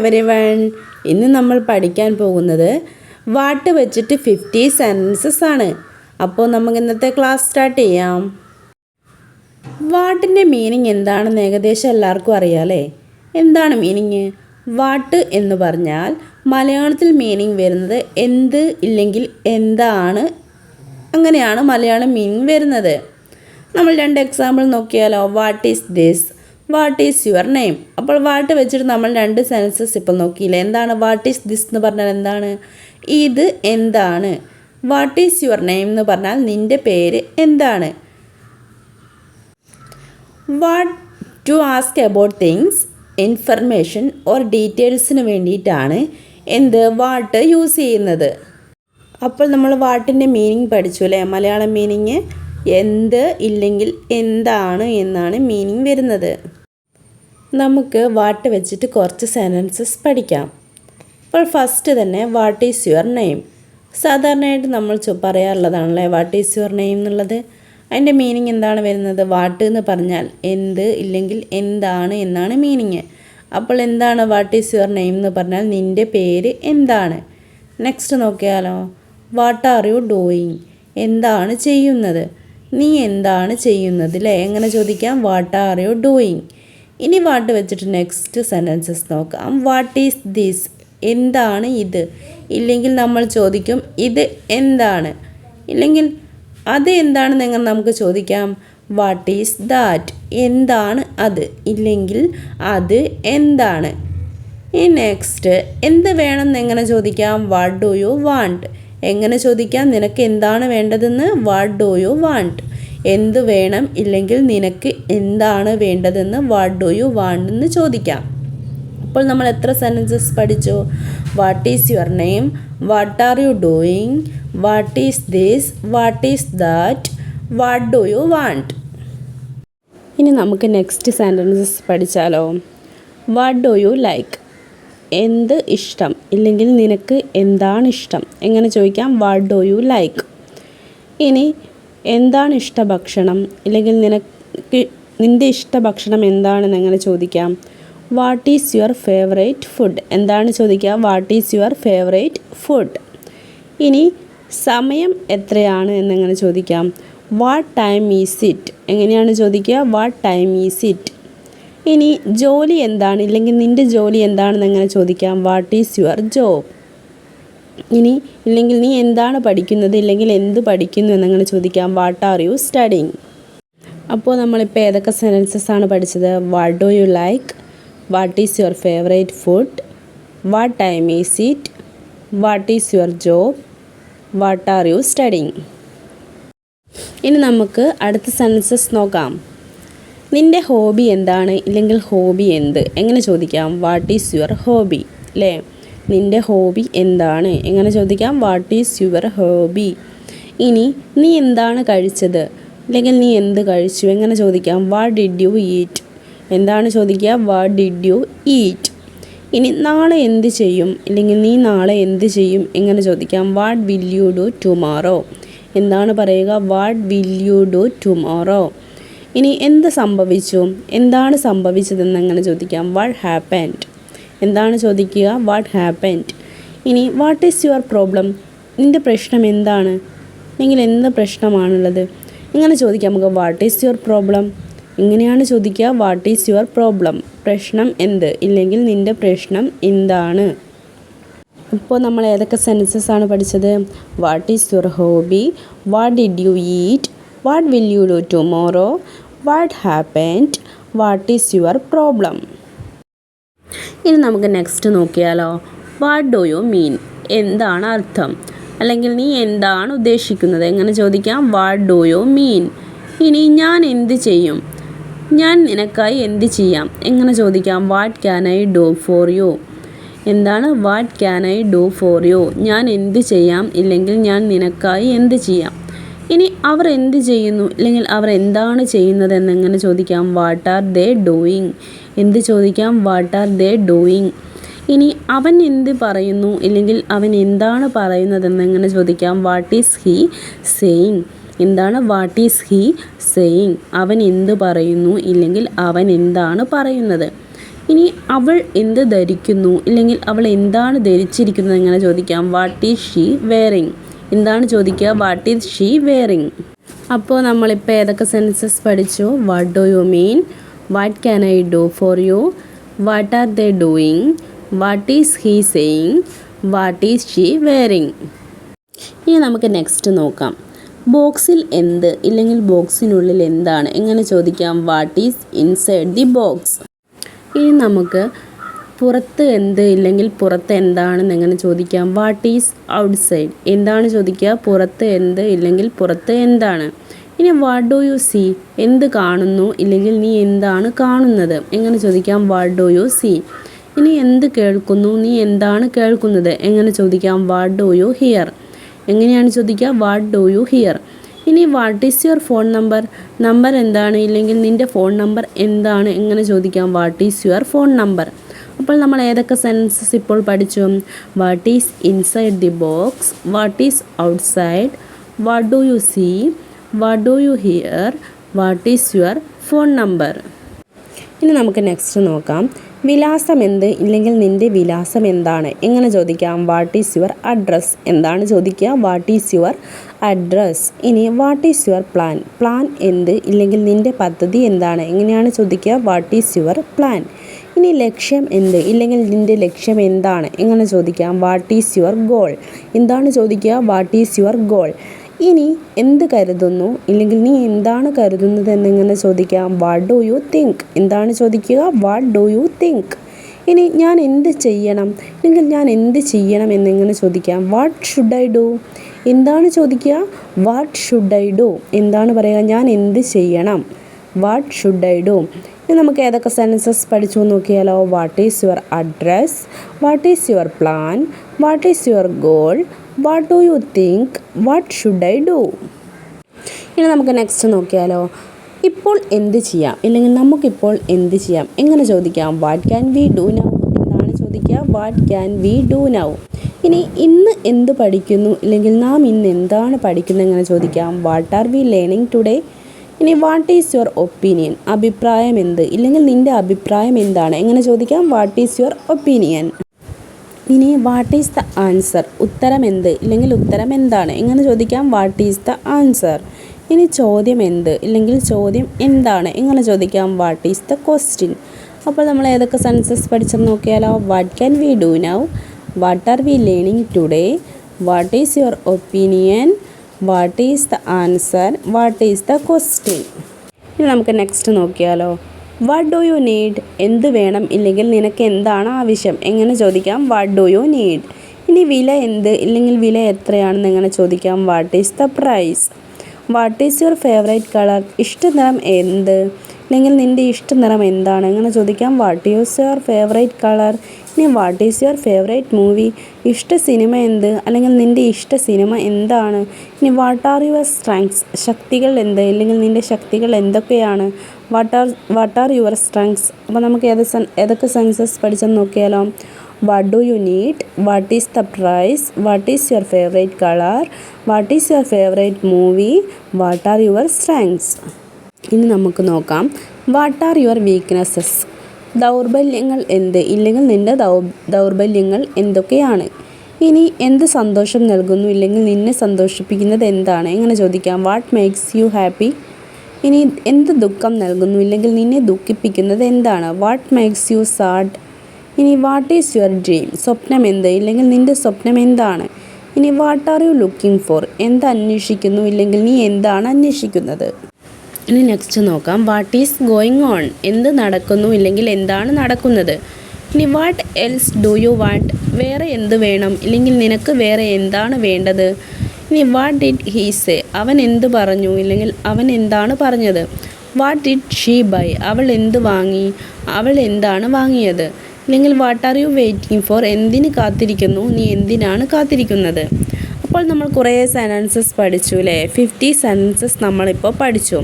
Everyone. ഇന്ന് നമ്മൾ പഠിക്കാൻ പോകുന്നത് വാട്ട് വെച്ചിട്ട് 50 സെൻറ്റൻസസ് ആണ്. അപ്പോൾ നമുക്ക് ഇന്നത്തെ ക്ലാസ് സ്റ്റാർട്ട് ചെയ്യാം. വാട്ടിൻ്റെ മീനിങ് എന്താണെന്ന് ഏകദേശം എല്ലാവർക്കും അറിയാമല്ലേ? എന്താണ് മീനിങ്? വാട്ട് എന്ന് പറഞ്ഞാൽ മലയാളത്തിൽ മീനിങ് വരുന്നത് എന്ത് ഇല്ലെങ്കിൽ എന്താണ്, അങ്ങനെയാണ് മലയാളം മീനിങ് വരുന്നത്. നമ്മൾ 2 എക്സാമ്പിൾ നോക്കിയാലോ. What is this, what is your name. അപ്പോൾ വാട്ട് വെച്ചിട്ട് നമ്മൾ 2 സെൻറ്റൻസസ് ഇപ്പോൾ നോക്കിയില്ലേ. എന്താണ് വാട്ട് ഈസ് ദിസ് എന്ന് പറഞ്ഞാൽ എന്താണ്? ഇത് എന്താണ്. വാട്ട് ഈസ് യുവർ നെയിം എന്ന് പറഞ്ഞാൽ നിൻ്റെ പേര് എന്താണ്. What to ask about things, information or ഡീറ്റെയിൽസിന് വേണ്ടിയിട്ടാണ് വാട്ട് യൂസ് ചെയ്യുന്നത്. അപ്പോൾ നമ്മൾ വാട്ടിൻ്റെ മീനിങ് പഠിച്ചു അല്ലേ? മലയാളം മീനിങ് എന്ത് ഇല്ലെങ്കിൽ എന്താണ് എന്നാണ് മീനിങ് വരുന്നത്. നമുക്ക് വാട്ട് വെച്ചിട്ട് കുറച്ച് സെൻറ്റൻസസ് പഠിക്കാം. അപ്പോൾ ഫസ്റ്റ് തന്നെ വാട്ട് ഈസ് യുവർ നെയിം. സാധാരണയായിട്ട് നമ്മൾ പറയാറുള്ളതാണല്ലേ വാട്ട് ഈസ് യുവർ നെയിം എന്നുള്ളത്. അതിൻ്റെ മീനിങ് എന്താണ് വരുന്നത്? വാട്ട് എന്ന് പറഞ്ഞാൽ എന്ത് ഇല്ലെങ്കിൽ എന്താണ് എന്നാണ് മീനിങ്. അപ്പോൾ എന്താണ് വാട്ട് ഈസ് യുവർ നെയിം എന്ന് പറഞ്ഞാൽ നിൻ്റെ പേര് എന്താണ്. നെക്സ്റ്റ് നോക്കിയാലോ. വാട്ട് ആർ യു ഡൂയിങ്, എന്താണ് ചെയ്യുന്നത്. നീ എന്താണ് ചെയ്യുന്നത് അല്ലേ? എങ്ങനെ ചോദിക്കാം? What are you doing. ഇനി വാട്ട് വെച്ചിട്ട് നെക്സ്റ്റ് സെൻറ്റൻസസ് നോക്കാം. വാട്ട് ഈസ് ദിസ്, എന്താണ് ഇത്. ഇല്ലെങ്കിൽ നമ്മൾ ചോദിക്കും ഇത് എന്താണ്. ഇല്ലെങ്കിൽ അത് എന്താണെന്ന് എങ്ങനെ നമുക്ക് ചോദിക്കാം? വാട്ട് ഈസ് ദാറ്റ്, എന്താണ് അത്. ഇല്ലെങ്കിൽ അത് എന്താണ്. ഇനി നെക്സ്റ്റ് എന്ത് വേണമെന്ന് എങ്ങനെ ചോദിക്കാം? What do you want. എങ്ങനെ ചോദിക്കാം? നിനക്ക് എന്താണ് വേണ്ടതെന്ന്. What do you want. എന്ത് വേണം ഇല്ലെങ്കിൽ നിനക്ക് എന്താണ് വേണ്ടതെന്ന് വാട്ട് ഡു യു വാണ്ട് എന്ന് ചോദിക്കാം. അപ്പോൾ നമ്മൾ എത്ര സെൻറ്റൻസസ് പഠിച്ചു? What is your name, what are you doing, what is this, what is that, what do you want. ഇനി നമുക്ക് നെക്സ്റ്റ് സെൻറ്റൻസസ് പഠിച്ചാലോ. വാട്ട് ഡു യു ലൈക്ക്, എന്ത് ഇഷ്ടം ഇല്ലെങ്കിൽ നിനക്ക് എന്താണ് ഇഷ്ടം. എങ്ങനെ ചോദിക്കാം? What do you like. ഇനി എന്താണ് ഇഷ്ട ഭക്ഷണം ഇല്ലെങ്കിൽ നിൻ്റെ ഇഷ്ട ഭക്ഷണം എന്താണെന്ന് എങ്ങനെ ചോദിക്കാം? What is your favourite food. എന്താണ് ചോദിക്കുക? What is your favourite food. ഇനി സമയം എത്രയാണ് എന്നെങ്ങനെ ചോദിക്കാം? What time is it. എങ്ങനെയാണ് ചോദിക്കുക? What time is it. ഇനി ജോലി എന്താണ് ഇല്ലെങ്കിൽ നിൻ്റെ ജോലി എന്താണെന്ന് എങ്ങനെ ചോദിക്കാം? What is your job. ഇല്ലെങ്കിൽ നീ എന്താണ് പഠിക്കുന്നത് ഇല്ലെങ്കിൽ എന്ത് പഠിക്കുന്നു എന്നങ്ങനെ ചോദിക്കാം? What are U studying. അപ്പോൾ നമ്മളിപ്പോൾ ഏതൊക്കെ സെൻറ്റൻസസ് ആണ് പഠിച്ചത്? What do you like, what is your favourite food, what time is it, what is your job, what are U studying. ഇനി നമുക്ക് അടുത്ത സെൻറ്റൻസസ് നോക്കാം. നിൻ്റെ ഹോബി എന്താണ് ഇല്ലെങ്കിൽ ഹോബി എന്ത്. എങ്ങനെ ചോദിക്കാം? വാട്ട് ഈസ് യുവർ ഹോബി അല്ലേ? നിൻ്റെ ഹോബി എന്താണ്. എങ്ങനെ ചോദിക്കാം? What is your hobby. ഇനി നീ എന്താണ് കഴിച്ചത് അല്ലെങ്കിൽ നീ എന്ത് കഴിച്ചു. എങ്ങനെ ചോദിക്കാം? What did you eat. എന്താണ് ചോദിക്കുക? What did you eat. ഇനി നാളെ എന്ത് ചെയ്യും ഇല്ലെങ്കിൽ നീ നാളെ എന്ത് ചെയ്യും. എങ്ങനെ ചോദിക്കാം? What will you do tomorrow. എന്താണ് പറയുക? What will you do tomorrow. ഇനി എന്ത് സംഭവിച്ചു, എന്താണ് സംഭവിച്ചതെന്ന് എങ്ങനെ ചോദിക്കാം? What happened. എന്താണ് ചോദിക്കുക? What happened. ഇനി വാട്ട് ഈസ് യുവർ പ്രോബ്ലം. നിൻ്റെ പ്രശ്നം എന്താണ് അല്ലെങ്കിൽ എന്ത് പ്രശ്നമാണുള്ളത്. ഇങ്ങനെ ചോദിക്കാം നമുക്ക്. What is your problem. ഇങ്ങനെയാണ് ചോദിക്കുക. What is your problem. പ്രശ്നം എന്ത് ഇല്ലെങ്കിൽ നിൻ്റെ പ്രശ്നം എന്താണ്. ഇപ്പോൾ നമ്മൾ ഏതൊക്കെ സെൻറ്റൻസസ് ആണ് പഠിച്ചത്? What is your hobby, what did you eat, what will you do tomorrow, what happened, what is your problem. ഇനി നമുക്ക് നെക്സ്റ്റ് നോക്കിയാലോ. What do you mean. എന്താണ് അർത്ഥം അല്ലെങ്കിൽ നീ എന്താണ് ഉദ്ദേശിക്കുന്നത്. എങ്ങനെ ചോദിക്കാം? What do you mean. ഇനി ഞാൻ എന്ത് ചെയ്യും, ഞാൻ നിനക്കായി എന്ത് ചെയ്യാം. എങ്ങനെ ചോദിക്കാം? What can I do for you. എന്താണ്? What can I do for you. ഞാൻ എന്ത് ചെയ്യാം ഇല്ലെങ്കിൽ ഞാൻ നിനക്കായി എന്ത് ചെയ്യാം. ഇനി അവർ എന്ത് ചെയ്യുന്നു അല്ലെങ്കിൽ അവർ എന്താണ് ചെയ്യുന്നത് എന്നെങ്ങനെ ചോദിക്കാം? What are they doing. എന്ത് ചോദിക്കാം? What are they doing. ഇനി അവൻ എന്ത് പറയുന്നു ഇല്ലെങ്കിൽ അവൻ എന്താണ് പറയുന്നതെന്നെങ്ങനെ ചോദിക്കാം? What is he saying. എന്താണ്? What is he saying. അവൻ എന്ത് പറയുന്നു ഇല്ലെങ്കിൽ അവൻ എന്താണ് പറയുന്നത്. ഇനി അവൾ എന്ത് ധരിക്കുന്നു ഇല്ലെങ്കിൽ അവൾ എന്താണ് ധരിച്ചിരിക്കുന്നത് എങ്ങനെ ചോദിക്കാം? What is she wearing? എന്താണ് ചോദിക്കുക? What is she wearing? അപ്പോൾ നമ്മളിപ്പോൾ ഏതൊക്കെ സെൻറ്റൻസസ് പഠിച്ചു? What do you mean? What can I do for U? What are they doing? What is he saying? What is she wearing? ഇനി നമുക്ക് next നോക്കാം. ബോക്സിൽ എന്ത് ഇല്ലെങ്കിൽ ബോക്സിനുള്ളിൽ എന്താണ് എങ്ങനെ ചോദിക്കാം? What is inside the box? ഇനി നമുക്ക് പുറത്ത് എന്ത് ഇല്ലെങ്കിൽ പുറത്ത് എന്താണെന്ന് എങ്ങനെ ചോദിക്കാം? What is outside? എന്താണ് ചോദിക്കുക? പുറത്ത് എന്ത് ഇല്ലെങ്കിൽ പുറത്ത് എന്താണ്? ഇനി വാട്ട് ഡു യു സീ? എന്ത് കാണുന്നു ഇല്ലെങ്കിൽ നീ എന്താണ് കാണുന്നത് എങ്ങനെ ചോദിക്കാം? What do you see? ഇനി എന്ത് കേൾക്കുന്നു? നീ എന്താണ് കേൾക്കുന്നത് എങ്ങനെ ചോദിക്കാം? What do you hear? എങ്ങനെയാണ് ചോദിക്കുക? What do you hear? ഇനി what is your phone number? Number എന്താണ് ഇല്ലെങ്കിൽ നിൻ്റെ ഫോൺ നമ്പർ എന്താണ് എങ്ങനെ ചോദിക്കാം? What is your phone number? അപ്പോൾ നമ്മൾ ഏതൊക്കെ സെൻറ്റൻസസ് ഇപ്പോൾ പഠിച്ചു? What is inside the box? What is outside? What do you see? What do you hear? What is your phone number? ഇനി നമുക്ക് നെക്സ്റ്റ് നോക്കാം. വിലാസം എന്ത് ഇല്ലെങ്കിൽ നിൻ്റെ വിലാസം എന്താണ് എങ്ങനെ ചോദിക്കാം? What is your address? എന്താണ് ചോദിക്കുക? What is your address? ഇനി what is your plan? Plan എന്ത് ഇല്ലെങ്കിൽ നിൻ്റെ പദ്ധതി എന്താണ് എങ്ങനെയാണ് ചോദിക്കുക? What is your plan? ഇനി ലക്ഷ്യം എന്ത് ഇല്ലെങ്കിൽ നിൻ്റെ ലക്ഷ്യം എന്താണ് എങ്ങനെ ചോദിക്കാം? What is your goal? എന്താണ് ചോദിക്കുക? What is your goal? ഇനി എന്ത് കരുതുന്നു ഇല്ലെങ്കിൽ നീ എന്താണ് കരുതുന്നത് എന്നെങ്ങനെ ചോദിക്കാം? What do you think? എന്താണ് ചോദിക്കുക? What do you think? ഇനി ഞാൻ എന്ത് ചെയ്യണം അല്ലെങ്കിൽ ഞാൻ എന്ത് ചെയ്യണം എന്നെങ്ങനെ ചോദിക്കാം? What should I do? എന്താണ് ചോദിക്കുക? What should I do? എന്താണ് പറയുക? ഞാൻ എന്ത് ചെയ്യണം? What should I do? ഇനി നമുക്ക് ഏതൊക്കെ സെൻറ്റൻസസ് പഠിച്ചു നോക്കിയാലോ? What is your address? What is your plan? What is your goal? What do you think? What should I do? ഇനി നമുക്ക് നെക്സ്റ്റ് നോക്കിയാലോ? ഇപ്പോൾ എന്ത് ചെയ്യാം ഇല്ലെങ്കിൽ നമുക്കിപ്പോൾ എന്ത് ചെയ്യാം എങ്ങനെ ചോദിക്കാം? What can we do now? എന്താണ് ചോദിക്കുക? What can we do now? ഇനി ഇന്ന് എന്ത് പഠിക്കുന്നു ഇല്ലെങ്കിൽ നാം ഇന്ന് എന്താണ് പഠിക്കുന്നത് എങ്ങനെ ചോദിക്കാം? What are we learning today? ഇനി വാട്ട് ഈസ് യുവർ ഒപ്പീനിയൻ? അഭിപ്രായം എന്ത് ഇല്ലെങ്കിൽ നിൻ്റെ അഭിപ്രായം എന്താണ് എങ്ങനെ ചോദിക്കാം? What is your opinion? ഇനി വാട്ട് ഈസ് ദ ആൻസർ? ഉത്തരം എന്ത് ഇല്ലെങ്കിൽ ഉത്തരം എന്താണ് എങ്ങനെ ചോദിക്കാം? What is the answer? ഇനി ചോദ്യം എന്ത് ഇല്ലെങ്കിൽ ചോദ്യം എന്താണ് എങ്ങനെ ചോദിക്കാം? What is the question? അപ്പോൾ നമ്മൾ ഏതൊക്കെ സെൻറ്റൻസസ് പഠിച്ചെന്ന് നോക്കിയാലോ? What can we do now? What are we learning today? What is your opinion? What is the answer? What is the question? ഇനി നമുക്ക് നെക്സ്റ്റ് നോക്കിയാലോ? What do you need? എന്ത് വേണം ഇല്ലെങ്കിൽ നിനക്ക് എന്താണ് ആവശ്യം എങ്ങനെ ചോദിക്കാം? What do you need? ഇനി വില എന്ത് ഇല്ലെങ്കിൽ വില എത്രയാണെന്ന് എങ്ങനെ ചോദിക്കാം? What is the price? What is your favourite colour? ഇഷ്ടനിറം എന്ത് അല്ലെങ്കിൽ നിൻ്റെ ഇഷ്ടനിറം എന്താണ് എങ്ങനെ ചോദിക്കാം? What is your favourite colour? ഇനി what is your favourite movie? ഇഷ്ട സിനിമ എന്ത് അല്ലെങ്കിൽ നിൻ്റെ ഇഷ്ട സിനിമ എന്താണ്? ഇനി വാട്ട് ആർ യുവർ സ്ട്രെങ്ത്സ്? ശക്തികൾ എന്ത് ഇല്ലെങ്കിൽ നിൻ്റെ ശക്തികൾ എന്തൊക്കെയാണ്? What are your strengths? അപ്പോൾ നമുക്ക് ഏതൊക്കെ സെൻസസ് പഠിച്ചെന്ന് നോക്കിയാലോ? What do you need? What is the price? What is your favourite colour? What is your favourite movie? What are your strengths? ഇനി നമുക്ക് നോക്കാം. What are your weaknesses? ദൗർബല്യങ്ങൾ എന്ത് ഇല്ലെങ്കിൽ നിൻ്റെ ദൗർബല്യങ്ങൾ എന്തൊക്കെയാണ്? ഇനി എന്ത് സന്തോഷം നൽകുന്നു ഇല്ലെങ്കിൽ നിന്നെ സന്തോഷിപ്പിക്കുന്നത് എന്താണ് എങ്ങനെ ചോദിക്കാം? What makes you happy? ഇനി എന്ത് ദുഃഖം നൽകുന്നു ഇല്ലെങ്കിൽ നിന്നെ ദുഃഖിപ്പിക്കുന്നത് എന്താണ്? What makes you sad? ഇനി വാട്ട് ഈസ് യുവർ ഡ്രീം? സ്വപ്നം എന്ത് ഇല്ലെങ്കിൽ നിൻ്റെ സ്വപ്നം എന്താണ്? ഇനി what are you looking for? എന്ത് അന്വേഷിക്കുന്നു ഇല്ലെങ്കിൽ നീ എന്താണ് അന്വേഷിക്കുന്നത്? ഇനി നെക്സ്റ്റ് നോക്കാം. What is going on? എന്ത് നടക്കുന്നു ഇല്ലെങ്കിൽ എന്താണ് നടക്കുന്നത്? ഇനി what else do you want? വേറെ എന്ത് വേണം ഇല്ലെങ്കിൽ നിനക്ക് വേറെ എന്താണ് വേണ്ടത്? ഇനി വാട്ട് ഡിഡ് ഹീ സേ? അവൻ എന്ത് പറഞ്ഞു ഇല്ലെങ്കിൽ അവൻ എന്താണ് പറഞ്ഞത്? What did she buy? അവൾ എന്ത് വാങ്ങി? അവൾ എന്താണ് വാങ്ങിയത്? ഇല്ലെങ്കിൽ what are you waiting for? എന്തിന് കാത്തിരിക്കുന്നു? നീ എന്തിനാണ് കാത്തിരിക്കുന്നത്? അപ്പോൾ നമ്മൾ കുറേ സെൻറ്റൻസസ് പഠിച്ചു അല്ലേ? 50 സെൻറ്റൻസസ് നമ്മളിപ്പോൾ പഠിച്ചു.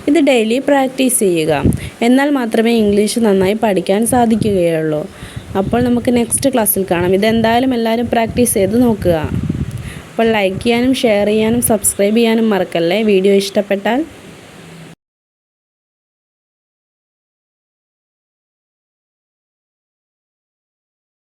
ഇത് ഡെയിലി പ്രാക്ടീസ് ചെയ്യുക. എന്നാൽ മാത്രമേ ഇംഗ്ലീഷ് നന്നായി പഠിക്കാൻ സാധിക്കുകയുള്ളൂ. അപ്പോൾ നമുക്ക് നെക്സ്റ്റ് ക്ലാസ്സിൽ കാണാം. ഇതെന്തായാലും എല്ലാവരും പ്രാക്ടീസ് ചെയ്ത് നോക്കുക. അപ്പോൾ ലൈക്ക് ചെയ്യാനും ഷെയർ ചെയ്യാനും സബ്സ്ക്രൈബ് ചെയ്യാനും മറക്കല്ലേ. വീഡിയോ ഇഷ്ടപ്പെട്ടാൽ